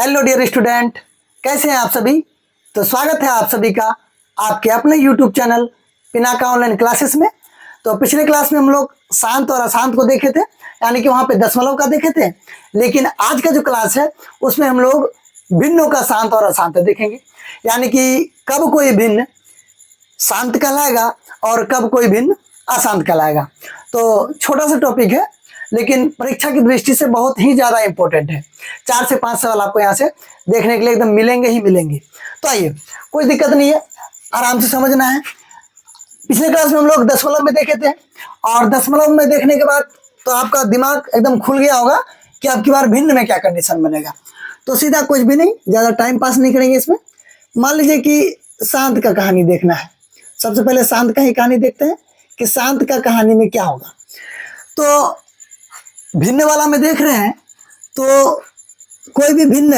Hello dear student, कैसे हैं आप सभी। तो स्वागत है आप सभी का आपके अपने YouTube channel Pinaka online classes में। तो पिछले क्लास में हम लोग शांत और अशांत को देखे थे, यानी कि वहाँ पे दशमलव का देखे थे। लेकिन आज का जो क्लास है उसमें हम लोग भिन्नों का शांत और अशांत देखेंगे, यानी कि कब कोई भिन्न शांत कहलाएगा और कब कोई भिन्न अशांत कहलाएगा। तो छोटा सा टॉपिक है, लेकिन परीक्षा की दृष्टि से बहुत ही ज़्यादा इंपॉर्टेंट है। 4 से 5 सवाल आपको यहाँ से देखने के लिए एकदम मिलेंगे ही मिलेंगे। तो आइए, कोई दिक्कत नहीं है, आराम से समझना है। पिछले क्लास में हम लोग दशमलव में देखे थे, और दशमलव में देखने के बाद तो आपका दिमाग एकदम खुल गया होगा कि अब की बार भिन्न में क्या कंडीशन बनेगा। तो सीधा कुछ भी नहीं, ज़्यादा टाइम पास नहीं करेंगे इसमें। मान लीजिए कि शांत का कहानी देखना है। सबसे पहले शांत का ही कहानी देखते हैं कि शांत का कहानी में क्या होगा। तो भिन्न वाला में देख रहे हैं, तो कोई भी भिन्न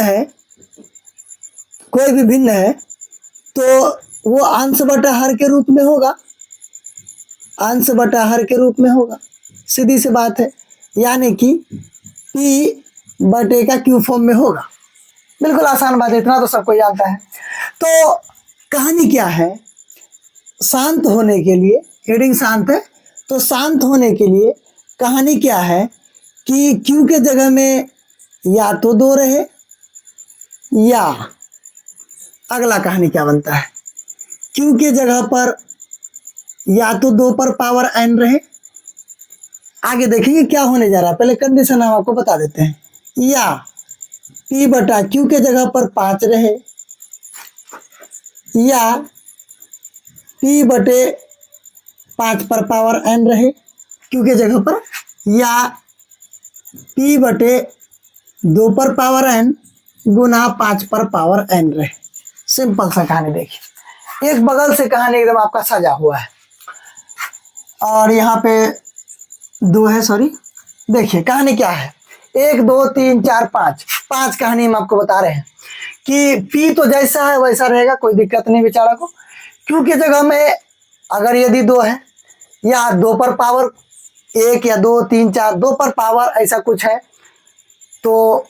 है तो वो अंश बटा हर के रूप में होगा, अंश बटा हर के रूप में होगा। सीधी सी बात है, यानी कि पी बटे का क्यू फॉर्म में होगा। बिल्कुल आसान बात है, इतना तो सबको जानता है। तो कहानी क्या है, शांत होने के लिए, हेडिंग शांत है तो शांत होने के लिए कहानी क्या है कि क्यू के जगह में या तो 2 रहे, या अगला कहानी क्या बनता है, क्यू के जगह पर या तो 2 पर पावर n रहे। आगे देखेंगे क्या होने जा रहा है, पहले कंडीशन हम आपको बता देते हैं। या p बटा क्यू के जगह पर 5 रहे, या p बटे 5 पर पावर n रहे क्यू के जगह पर, या p बटे 2 पर पावर n गुना 5 पर पावर n रहे। सिंपल सा कहानी देखिए, एक बगल से कहानी एकदम आपका सजा हुआ है और यहाँ पे 2 है, सॉरी। देखिए कहानी क्या है, 1 2 3 4 5 कहानी हम आपको बता रहे हैं कि p तो जैसा है वैसा रहेगा, कोई दिक्कत नहीं बेचारा को। क्यू की जगह में अगर यदि 2 है, या 2 पर पावर 1 या 2 3 4 2 पर पावर ऐसा कुछ है, तो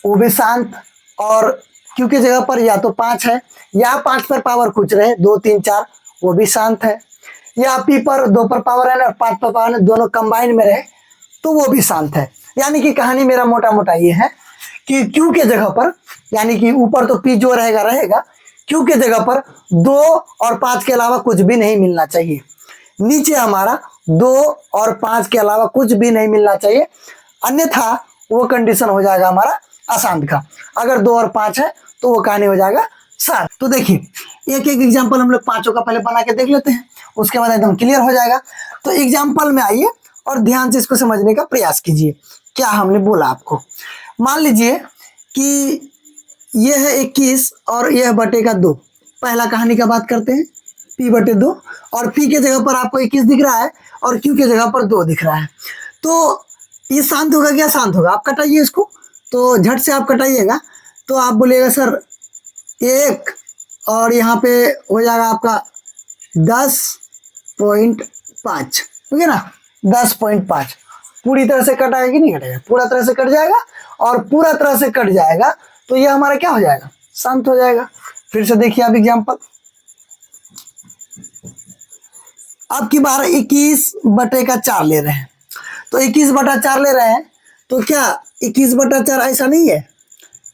वो भी शांत। और क्यू की जगह पर या तो 5 है, या 5 पर पावर कुछ रहे 2 3 4, वो भी शांत है। या पी पर 2 पर पावर है और 5 पर पावर है, दोनों कंबाइन में रहे तो वो भी शांत है। यानी कि कहानी मेरा मोटा मोटा ये है कि क्यू के जगह पर, यानी कि ऊपर तो पी जो रहेगा रहेगा, क्यू के जगह पर 2 और 5 के अलावा कुछ भी नहीं मिलना चाहिए। नीचे हमारा 2 और 5 के अलावा कुछ भी नहीं मिलना चाहिए, अन्यथा वो कंडीशन हो जाएगा हमारा अशांत का। अगर 2 और 5 है तो वो कहानी हो जाएगा शांत। तो देखिए एक एक एग्जाम्पल हम लोग 5 का पहले बना के देख लेते हैं, उसके बाद एकदम क्लियर हो जाएगा। तो एग्जाम्पल में आइए और ध्यान से इसको समझने का प्रयास कीजिए क्या हमने बोला आपको। मान लीजिए कि यह है 21 और यह बटे का 2। पहला कहानी का बात करते हैं, p बटे 2, और p के जगह पर आपको 21 दिख रहा है और q के जगह पर 2 दिख रहा है। तो ये शांत होगा क्या, शांत होगा। आप कटाइए इसको, तो झट से आप कटाइएगा तो आप बोलिएगा सर 1, और यहाँ पे हो जाएगा आपका 10.5, ठीक है ना। 10.5 पूरी तरह से कटाएगा कि नहीं कटेगा, पूरा तरह से कट जाएगा, और पूरा तरह से कट जाएगा तो ये हमारा क्या हो जाएगा, शांत हो जाएगा। फिर से देखिए आप एग्जाम्पल, अब की बार 21 बटे का 4 ले रहे हैं। तो 21 बटा 4 ले रहे हैं तो क्या 21 बटा 4 ऐसा नहीं है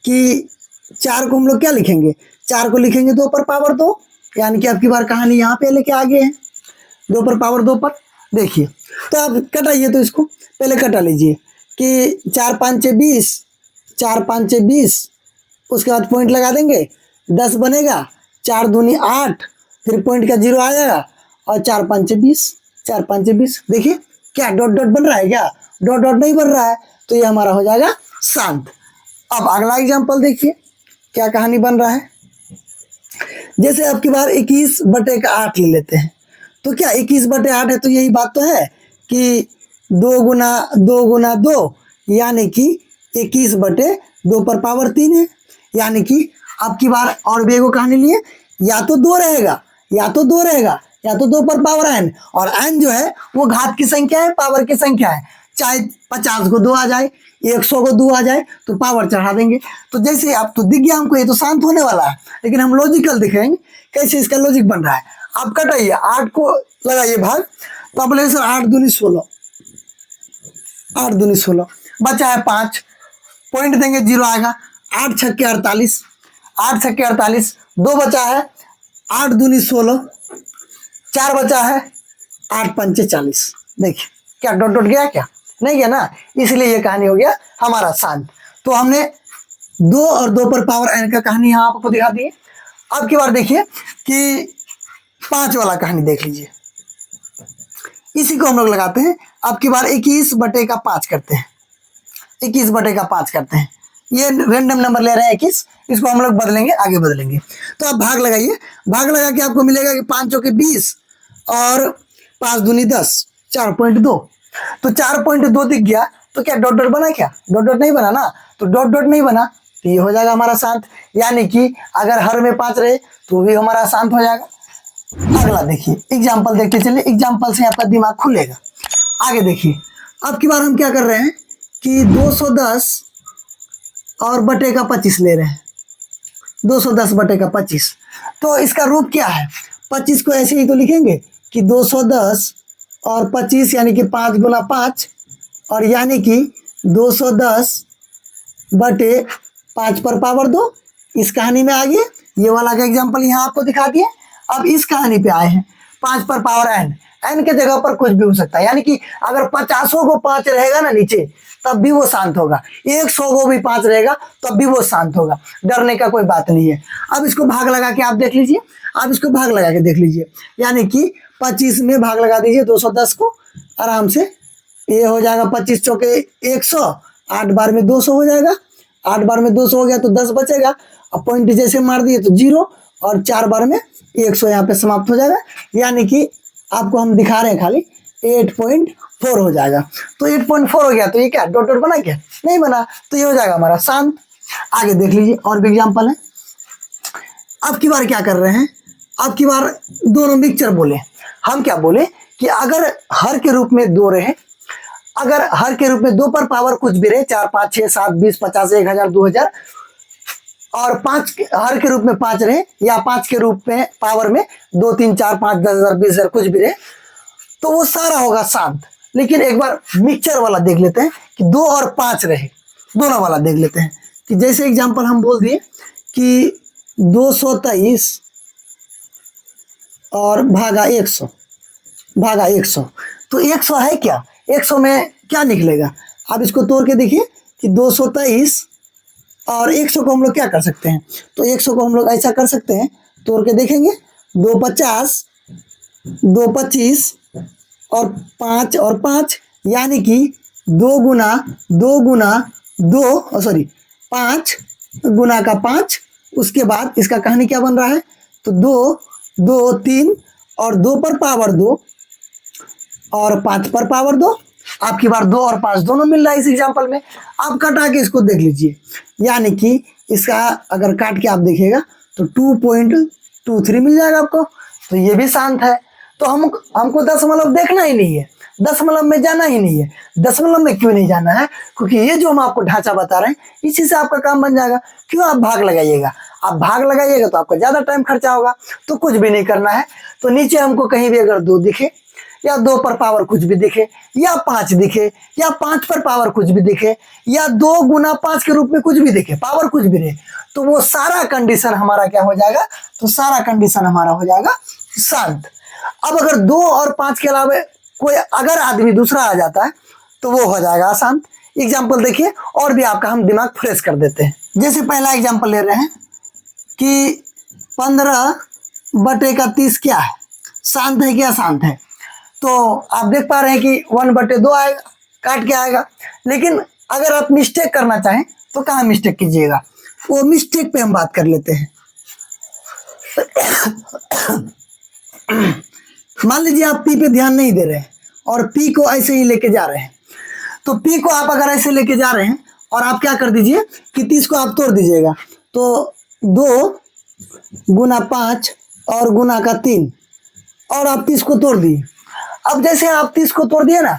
कि 4 को हम लोग क्या लिखेंगे, 4 को लिखेंगे 2 पर पावर 2, यानी कि अब की बार कहानी यहाँ पे लेके आ गए हैं 2 पर पावर 2 पर। देखिए तो आप कटाइए, तो इसको पहले कटा लीजिए कि 4 5 20, 4 5 20, उसके बाद पॉइंट लगा देंगे 10 बनेगा, 4 दूनी 8, फिर पॉइंट का 0 आ जाएगा, और 4 5 20, 4 5 20। देखिए क्या डॉट डॉट बन रहा है, क्या डॉट डॉट नहीं बन रहा है, तो ये हमारा हो जाएगा शांत। अब अगला एग्जाम्पल देखिए क्या कहानी बन रहा है। जैसे अब की बार 21 बटे का 8 ले लेते हैं, तो क्या 21 बटे 8 है, तो यही बात तो है कि 2 गुना 2 गुना 2, यानी कि 21 बटे 2 पर पावर 3 है। यानी कि अब की बार और भी एगो कहानी लिए, या तो 2 रहेगा, या तो 2 रहेगा, या तो 2 पर पावर n, और n जो है वो घात की संख्या है, पावर की संख्या है। चाहे 50 को 2 आ जाए, 100 को 2 आ जाए तो पावर चढ़ा देंगे। तो जैसे आप तो दिख गया हमको ये तो शांत होने वाला है, लेकिन हम लॉजिकल दिखाएंगे कैसे इसका लॉजिक बन रहा है। आप कटाइए, 8 को लगाइए भाग, तो आप बोले सर 8 दूनी 16, 8 दूनी 16, बचा है 5, पॉइंट देंगे 0 आएगा। 8 छक्के 48, 8 छक्के 48, 2 बचा है, 8 दूनी 16, 4 बचा है, 8 पंचे 40। देखिए क्या डॉट डॉट गया, क्या नहीं गया ना, इसलिए ये कहानी हो गया हमारा शांत। तो हमने 2 और 2 पर पावर n का कहानी यहाँ आपको दिखा दी। अब की बार देखिए कि 5 वाला कहानी देख लीजिए, इसी को हम लोग लगाते हैं। अब की बार 21/5 करते हैं, 21/5 करते हैं। ये रैंडम नंबर ले रहे हैं 21, इसको हम लोग बदलेंगे, आगे बदलेंगे। तो आप भाग लगाइए, भाग लगा के आपको मिलेगा कि 5 चौके 20 और 5 दूनी 10, 4.2। तो 4.2 दिख गया, तो क्या डॉट डॉट बना, क्या डॉट डॉट नहीं बना ना, तो डॉट डॉट नहीं बना तो ये हो जाएगा हमारा शांत। यानी कि अगर हर में 5 रहे तो भी हमारा शांत हो जाएगा। अगला देखिए एग्जाम्पल देखते चलिए, एग्जाम्पल से आपका दिमाग खुलेगा। आगे देखिए, अब की बार हम क्या कर रहे हैं कि 210 और बटे का 25 ले रहे हैं, 210 बटे का 25। तो इसका रूप क्या है, 25 को ऐसे ही तो लिखेंगे कि 210 और 25 यानी कि 5 गुना 5, और यानी कि 210 बटे 5 पर पावर 2। इस कहानी में आ गए, ये वाला का एग्जाम्पल यहाँ आपको दिखा दिए। अब इस कहानी पे आए हैं 5 पर पावर n, n के जगह पर कुछ भी हो सकता है। यानी कि अगर 50 को 5 रहेगा ना नीचे, तब भी वो शांत होगा, 100 को भी 5 रहेगा तब भी वो शांत होगा, डरने का कोई बात नहीं है। अब इसको भाग लगा के आप देख लीजिए, आप इसको भाग लगा के देख लीजिए, यानी कि 25 में भाग लगा दीजिए 210 को आराम से, ये हो जाएगा 25 चौके 100, 8 बार में 200 हो जाएगा, 8 बार में 200 हो गया तो 10 बचेगा। अब पॉइंट जैसे मार दिए तो 0, और 4 बार में 100 यहाँ पे समाप्त हो जाएगा। यानी कि आपको हम दिखा रहे हैं खाली 8.4 हो जाएगा। तो 8.4 हो गया, तो ये क्या डॉट डॉट बना, क्या नहीं बना, तो ये हो जाएगा हमारा शांत। आगे देख लीजिए और भी एग्जाम्पल है। अब की बार क्या कर रहे हैं, अब की बार दोनों मिक्सचर बोले। हम क्या बोले कि अगर हर के रूप में 2 रहे, अगर हर के रूप में 2 पर पावर कुछ भी रहे, 4 5 6 7 20 50 1000 2000, और 5 हर के रूप में 5 रहे, या 5 के रूप में पावर में 2 3 4 5 10,000 20,000 कुछ भी रहे, तो वो सारा होगा शांत। लेकिन एक बार मिक्सचर वाला देख लेते हैं कि 2 और 5 रहे, दोनों वाला देख लेते हैं। कि जैसे एग्जांपल हम बोल दिए कि 223 और भागा 100, भागा 100, तो 100 है क्या, 100 में क्या निकलेगा, आप इसको तोड़ के देखिए कि 223 और 100 को हम लोग क्या कर सकते हैं, तो 100 को हम लोग ऐसा कर सकते हैं, तोड़ के देखेंगे 2 50, 2 25 और 5 और 5, यानी कि 2 गुना 2 सॉरी 5 गुना का 5। उसके बाद इसका कहानी क्या बन रहा है, तो 2 2 3 और 2 पर पावर 2 और 5 पर पावर 2। आपकी बार 2 और 5 दोनों मिल रहा है इस एग्जाम्पल में। आप कटा के इसको देख लीजिए, यानी कि इसका अगर काट के आप देखिएगा तो 2.23 मिल जाएगा आपको, तो ये भी शांत है। तो हमको दशमलव देखना ही नहीं है, दशमलव में जाना ही नहीं है। दशमलव में क्यों नहीं जाना है, क्योंकि ये जो हम आपको ढांचा बता रहे हैं इसी से आपका काम बन जाएगा। क्यों, आप भाग लगाइएगा, आप भाग लगाइएगा तो आपका ज़्यादा टाइम खर्चा होगा। तो कुछ भी नहीं करना है, तो नीचे हमको कहीं भी अगर 2 दिखे, या 2 पर पावर कुछ भी दिखे, या 5 दिखे, या 5 पर पावर कुछ भी दिखे, या 2 गुना 5 के रूप में कुछ भी दिखे, पावर कुछ भी रहे, तो वो सारा कंडीशन हमारा क्या हो जाएगा, तो सारा कंडीशन हमारा हो जाएगा शांत। अब अगर 2 और 5 के अलावा कोई अगर आदमी दूसरा आ जाता है तो वो हो जाएगा अशांत। एग्जाम्पल देखिए और भी आपका हम दिमाग फ्रेश कर देते हैं। जैसे पहला एग्जाम्पल ले रहे हैं कि 15/30 क्या है, शांत है क्या अशांत है। तो आप देख पा रहे हैं कि 1/2 आएगा, काट के आएगा। लेकिन अगर आप मिस्टेक करना चाहें तो कहाँ मिस्टेक कीजिएगा, वो मिस्टेक पे हम बात कर लेते हैं। मान लीजिए आप पी पे ध्यान नहीं दे रहे हैं और पी को ऐसे ही लेके जा रहे हैं, तो पी को आप अगर ऐसे लेके जा रहे हैं और आप क्या कर दीजिए कि 30 को आप तोड़ दीजिएगा, तो 2 गुना 5 और गुना का 3, और आप 30 को तोड़ दिए। अब जैसे आप 30 को तोड़ दिए ना,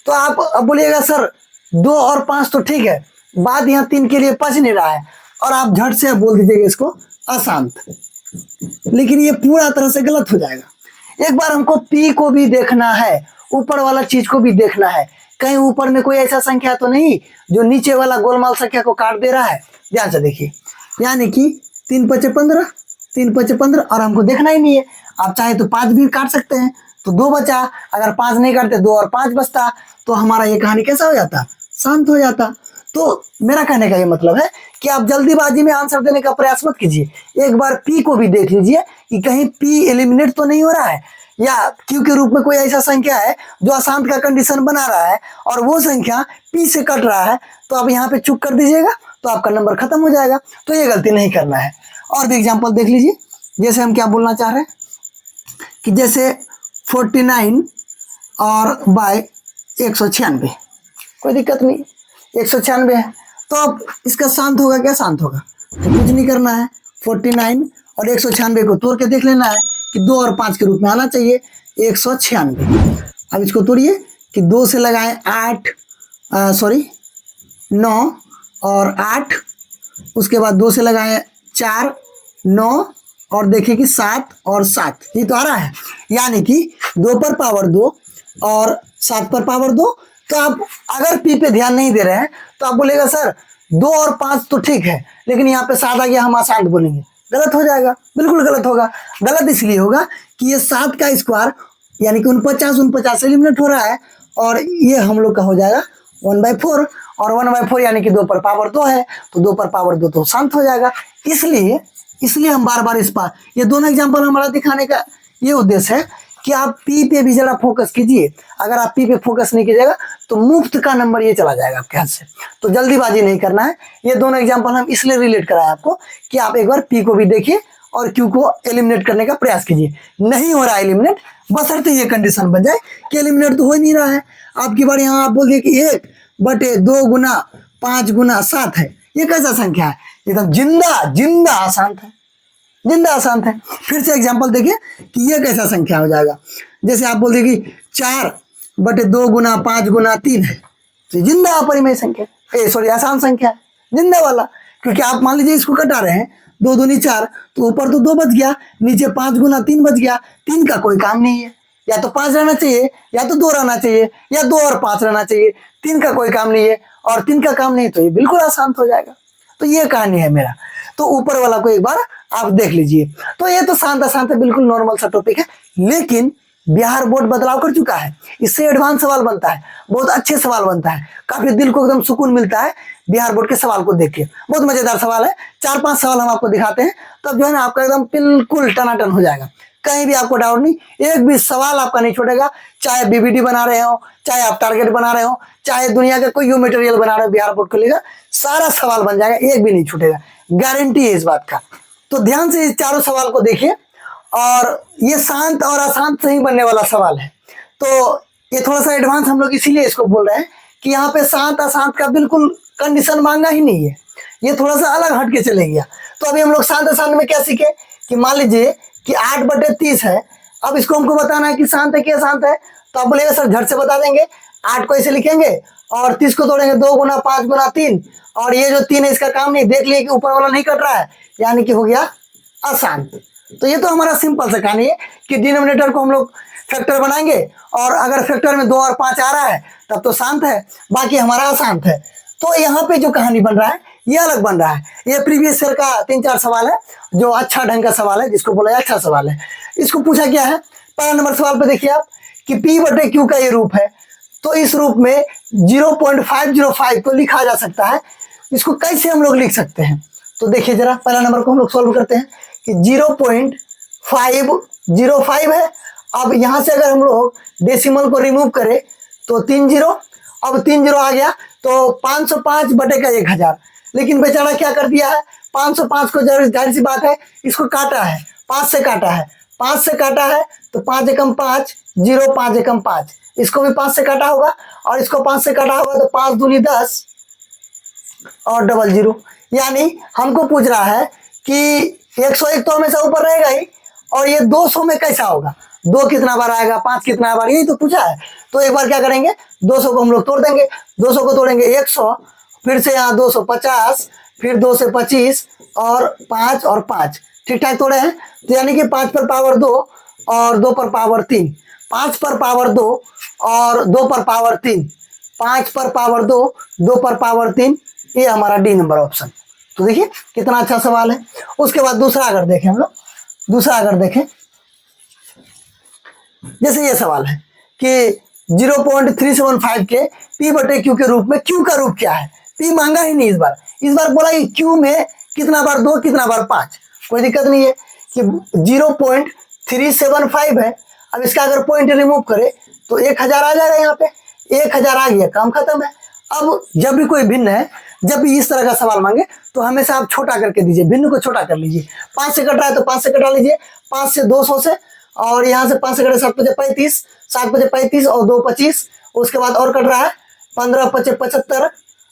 तो आप अब बोलिएगा सर 2 और 5 तो ठीक है, बात यहाँ 3 के लिए पच नहीं रहा है, और आप झट से बोल दीजिएगा इसको अशांत, लेकिन ये पूरा तरह से गलत हो जाएगा। एक बार हमको P को भी देखना है, ऊपर वाला चीज को भी देखना है, कहीं ऊपर में कोई ऐसा संख्या तो नहीं जो नीचे वाला गोलमाल संख्या को काट दे रहा है। ध्यान से देखिए, यानी कि 3 5 15, 3 5 15, और हमको देखना ही नहीं है। आप चाहे तो 5 भी काट सकते हैं, तो 2 बचा। अगर 5 नहीं काटते 2 और 5 बचता, तो हमारा ये कहानी कैसा हो जाता, शांत हो जाता। तो मेरा कहने का ये मतलब है कि आप जल्दीबाजी में आंसर देने का प्रयास मत कीजिए, एक बार P को भी देख लीजिए कि कहीं P एलिमिनेट तो नहीं हो रहा है, या Q के रूप में कोई ऐसा संख्या है जो अशांत का कंडीशन बना रहा है और वो संख्या P से कट रहा है, तो आप यहाँ पे चुप कर दीजिएगा, तो आपका नंबर खत्म हो जाएगा। तो ये गलती नहीं करना है। और भी एग्जाम्पल देख लीजिए, जैसे हम क्या बोलना चाह रहे हैं कि जैसे 49 और बाय 196, कोई दिक्कत नहीं, 196 है, तो अब इसका शांत होगा क्या, शांत होगा, तो कुछ नहीं करना है। 49 और 196 को तोड़ के देख लेना है कि 2 और 5 के रूप में आना चाहिए 196। अब इसको तोड़िए कि 2 से लगाएं 9 और 8, उसके बाद 2 से लगाएं 4 9, और देखिए कि 7 और 7, ये तो आ रहा है, यानी कि 2 पर पावर 2 और 7 पर पावर 2। तो आप अगर P पे ध्यान नहीं दे रहे हैं तो आप बोलेगा सर 2 और 5 तो ठीक है, लेकिन यहाँ पे 7 आ गया, हम अशांत बोलेंगे, गलत हो जाएगा, बिल्कुल गलत होगा। गलत इसलिए होगा कि ये 7 का स्क्वायर यानी कि 49 से एलिमिनेट हो रहा है, और ये हम लोग का हो जाएगा 1/4, और 1/4 यानी कि 2 पर पावर 2 है, तो 2 पर पावर 2 तो शांत हो जाएगा। इसलिए हम बार बार इस पर, ये दोनों एग्जाम्पल हमारा दिखाने का ये उद्देश्य है कि आप P पे भी जरा फोकस कीजिए। अगर आप P पे फोकस नहीं कीजिएगा तो मुफ्त का नंबर ये चला जाएगा आपके हाथ से। तो जल्दीबाजी नहीं करना है। ये दोनों एग्जाम्पल हम इसलिए रिलेट कराए आपको कि आप एक बार P को भी देखिए और Q को एलिमिनेट करने का प्रयास कीजिए। नहीं हो रहा है एलिमिनेट, बशर्ते ये कंडीशन बन जाए कि एलिमिनेट तो हो ही नहीं रहा है। आपकी बार यहाँ आप बोल दिए कि 1/2 गुना 5 गुना 7 है, ये कैसा संख्या है, एकदम जिंदा अशांत है, जिंदा अशांत है। फिर से एग्जाम्पल देखिए कि ये कैसा संख्या हो जाएगा। जैसे आप बोल दिए कि 4/2 गुना 5 गुना 3 है, तो जिंदा अपरिमेय संख्या, अशांत संख्या है, जिंदा वाला। क्योंकि आप मान लीजिए इसको कटा रहे हैं, 2 दूनी 4, तो ऊपर तो 2 बच गया, नीचे 5 गुना 3 बच गया। 3 का कोई काम नहीं है, या तो 5 रहना चाहिए, या तो 2 रहना चाहिए, या 2 और 5 रहना चाहिए। 3 का कोई काम नहीं है, और 3 का काम नहीं, तो ये बिल्कुल अशांत हो जाएगा। तो ये कहानी है मेरा। तो ऊपर वाला को एक बार आप देख लीजिए। तो ये तो शांत अशांत बिल्कुल नॉर्मल सा टॉपिक है, लेकिन बिहार बोर्ड बदलाव कर चुका है, इससे एडवांस सवाल बनता है, बहुत अच्छे सवाल बनता है, काफी दिल को एकदम सुकून मिलता है बिहार बोर्ड के सवाल को देख के। बहुत मजेदार सवाल है, 4-5 सवाल हम आपको दिखाते हैं, तब जो है ना आपका एकदम बिल्कुल टनाटन हो जाएगा, कहीं भी आपको डाउट नहीं, एक भी सवाल आपका नहीं छूटेगा। चाहे बीबीडी बना रहे हो, चाहे आप टारगेट बना रहे हो, चाहे दुनिया का कोई मटेरियल बना रहे हो बिहार बोर्ड को लेकर, सारा सवाल बन जाएगा, एक भी नहीं छूटेगा, गारंटी है इस बात का। तो ध्यान से इस चारों सवाल को देखिए, और ये शांत और अशांत से ही बनने वाला सवाल है। तो ये थोड़ा सा एडवांस हम लोग इसीलिए इसको बोल रहे हैं कि यहाँ पे शांत अशांत का बिल्कुल कंडीशन मांगा ही नहीं है, ये थोड़ा सा अलग हट के चले गया। तो अभी हम लोग शांत अशांत में क्या सीखे कि मान लीजिए कि 8/30 है, अब इसको हमको बताना है कि शांत है कि अशांत है। तो आप बोलेगा सर झट से बता देंगे, 8 को ऐसे लिखेंगे और 30 को तोड़ेंगे 2 गुना 5 गुना 3, और ये जो 3 है इसका काम नहीं, देख लिए कि ऊपर वाला नहीं कट रहा है, यानी कि हो गया अशांत। तो ये तो हमारा सिंपल सा कहानी है कि डिनोमिनेटर को हम लोग फैक्टर बनाएंगे, और अगर फैक्टर में 2 और 5 आ रहा है तब तो शांत है, बाकी हमारा अशांत है। तो यहाँ पे जो कहानी बन रहा है ये अलग बन रहा है। ये प्रीवियस ईयर का 3-4 सवाल है, जो अच्छा ढंग का सवाल है, जिसको बोला अच्छा सवाल है। इसको पूछा क्या है, पहला नंबर सवाल पे देखिए आप कि P/Q का ये रूप है, तो इस रूप में 0.505 को लिखा जा सकता है। इसको कैसे हम लोग लिख सकते हैं, तो देखिए जरा, पहला नंबर को हम लोग सॉल्व करते हैं कि 0.505 है। अब यहाँ से अगर हम लोग डेसिमल को रिमूव करें तो 3 0, अब 3 0 आ गया, तो 505/1000। लेकिन बेचारा क्या कर दिया है, 505 को जाहिर सी बात है इसको काटा है, 5 से काटा है, 5 से काटा है तो 5 एकम 5, 0 5 एकम 5, इसको भी 5 से काटा होगा, और इसको 5 से काटा होगा तो 5 दूनी 10 और 00। यानी हमको पूछ रहा है कि 101 तो हमेशा ऊपर रहेगा ही, और ये 200 में कैसा होगा। 2 कितना बार आएगा, 5 कितना बार, यही तो पूछा है। तो एक बार क्या करेंगे, 200 को हम लोग तोड़ देंगे, 200 को तोड़ेंगे 100, फिर से यहाँ 250, फिर 2 से 25 और 5 और 5, ठीक ठाक तोड़े हैं। तो यानी कि 5 पर पावर 2 और 2 पर पावर 3, 5 पर पावर 2 और 2 पर पावर 3, 5 पर पावर 2, 2 पर पावर 3, ये हमारा डी नंबर ऑप्शन। तो देखिए कितना अच्छा सवाल है। उसके बाद दूसरा अगर देखें हम लोग, दूसरा अगर देखें, जैसे ये सवाल है कि 0.375 के पी बटे क्यू के रूप में, क्यू का रूप क्या है, पी मांगा ही नहीं इस बार बोला कि क्यू में कितना बार 2 कितना बार 5, कोई दिक्कत नहीं है कि 0.375 है। अब इसका अगर पॉइंट रिमूव करे तो 1000 आ जाएगा, यहाँ पे 1000 आ गया, काम खत्म है। अब जब भी कोई भिन्न है, जब भी इस तरह का सवाल मांगे तो हमेशा आप छोटा करके दीजिए, भिन्न को छोटा कर लीजिए। 5 से कट रहा है तो 5 से कटा लीजिए, 5 से 200 से, और यहाँ से 5 से कटे 7 5 35, 7 5 35 और 2 25, उसके बाद और कट रहा है 15 5 75,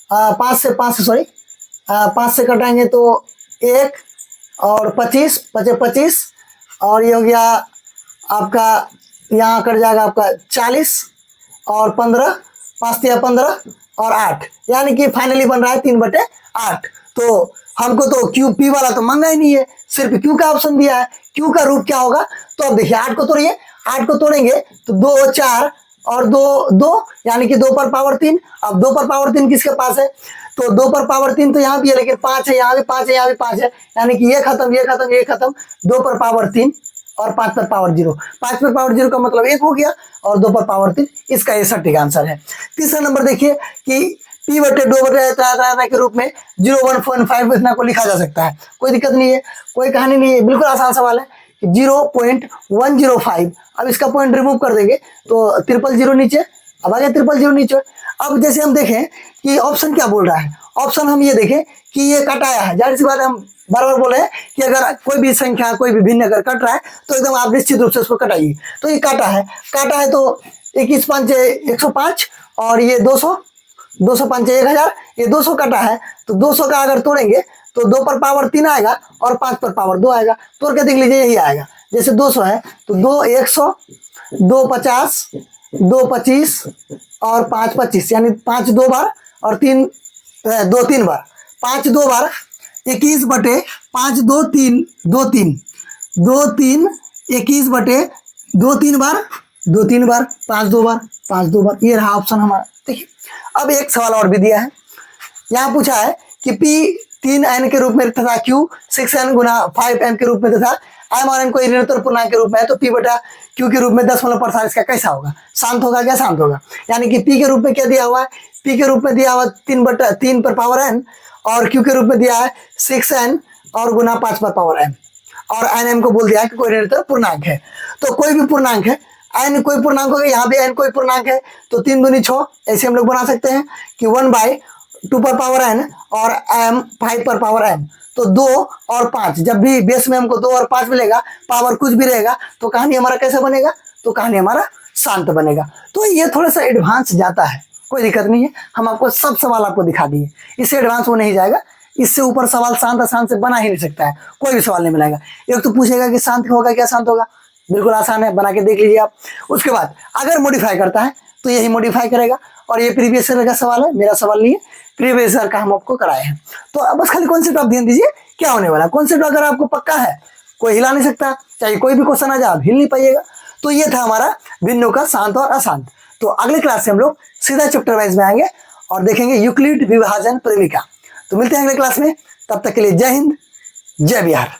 5 से 5 सॉरी 5 से कटाएंगे तो 1 और 25 5 25, और ये हो गया आपका, यहाँ कट जाएगा आपका 40 और 15, 5 या 15 और 8, यानी कि फाइनली बन रहा है 3/8। तो हमको तो क्यू पी वाला तो मांगा ही नहीं है, सिर्फ क्यू का ऑप्शन दिया है। क्यू का रूप क्या होगा, तो अब देखिए 8 को तोड़िए, 8 को तोड़ेंगे तो 2 4 और 2 2, यानी कि 2 पर पावर 3। अब 2 पर पावर 3 किसके पास है, तो 2 पर पावर 3 तो यहाँ भी है, लेकिन 5 है, यहाँ भी 5 है, यहाँ भी 5 है, यानी कि ये खत्म ये खत्म ये खत्म, 2 पर पावर 3 और 5 पर पावर 0, 5 पर पावर 0 का मतलब 1 हो गया, और 2 पर पावर 3, इसका ये सटीक आंसर है। तीसरा नंबर देखिए कि पी बटे 2 बटे के रूप में 0.15 इतना को लिखा जा सकता है, कोई दिक्कत नहीं है, कोई कहानी नहीं है, बिल्कुल आसान सवाल है। 0.105, अब इसका पॉइंट रिमूव कर देंगे तो 000 नीचे, अब आ गया 000 नीचे। अब जैसे हम देखें कि ऑप्शन क्या बोल रहा है, ऑप्शन हम ये देखें कि ये कटाया है, जाहिर सी बात है, हम बार बार बोले हैं कि अगर कोई भी संख्या कोई भी भिन्न अगर कट रहा है तो एकदम आप निश्चित रूप से उसको कटाइए। तो ये काटा है तो 21 5 105 और ये 200, 200 5 1000, ये 200 कटा है, तो 200 का अगर तोड़ेंगे तो 2 पर पावर 3 आएगा और 5 पर पावर 2 आएगा, तोड़ के देख लीजिए यही आएगा। जैसे 200 है तो 2 100, 2 50, 2 25 और 5 25, यानी 5 2 बार और 3 2 3 बार, 5 2 बार 21 बटे 5 2 3 2 3 2 3 21 बटे 2 3 बार 2 3 बार, 5 2 बार 5 2 बार, ये रहा ऑप्शन हमारा। देखिए अब एक सवाल और भी दिया है, यहाँ पूछा है कि P 3n के रूप में तथा Q 6n गुना 5m के रूप में तथा m और n कोई ऋणात्मक पूर्णांक के रूप में है, तो P बटा Q के रूप में 10% इसका कैसा होगा, शांत होगा क्या शांत होगा। यानी कि P के रूप में क्या दिया हुआ है, P के रूप में दिया हुआ 3 पर पावर n, और Q के रूप में दिया है 6n और गुना 5 पर पावर m, और nm को बोल दिया है कि कोई ऋणात्मक पूर्णांक है। तो कोई भी पूर्णांक है, n कोई पूर्णांक होगा, यहाँ भी n कोई पूर्णांक है, तो 3 दूनी 6, ऐसे हम लोग बना सकते हैं कि 1/2 पर पावर n और m 5 पर पावर m। तो 2 और 5, जब भी बेस में हमको 2 और 5 मिलेगा, पावर कुछ भी रहेगा, तो कहानी हमारा कैसा बनेगा, तो कहानी हमारा शांत बनेगा। तो ये थोड़ा सा एडवांस जाता है, कोई दिक्कत नहीं है, हम आपको सब सवाल आपको दिखा दिए, इससे एडवांस वो नहीं जाएगा, इससे ऊपर सवाल शांत आसान से बना ही नहीं सकता है, कोई भी सवाल नहीं मिलेगा। एक तो पूछेगा कि शांत होगा क्या शांत होगा, बिल्कुल आसान है, बना के देख लीजिए आप। उसके बाद अगर मॉडिफाई करता है तो यही मॉडिफाई करेगा, और ये प्रीवियस ईयर का सवाल है, मेरा सवाल नहीं है, प्रीवियस ईयर का हम आपको कराए हैं। तो अब बस खाली कॉन्सेप्ट आप ध्यान दीजिए क्या होने वाला है, कॉन्सेप्ट अगर आपको पक्का है, कोई हिला नहीं सकता, चाहे कोई भी क्वेश्चन आ जाए आप हिल नहीं पाइएगा। तो ये था हमारा भिन्नों का शांत और अशांत। तो अगले क्लास से हम लोग सीधा चैप्टर वाइज में आएंगे और देखेंगे यूक्लिड विभाजन प्रेमिका। तो मिलते हैं अगले क्लास में, तब तक के लिए जय हिंद जय बिहार।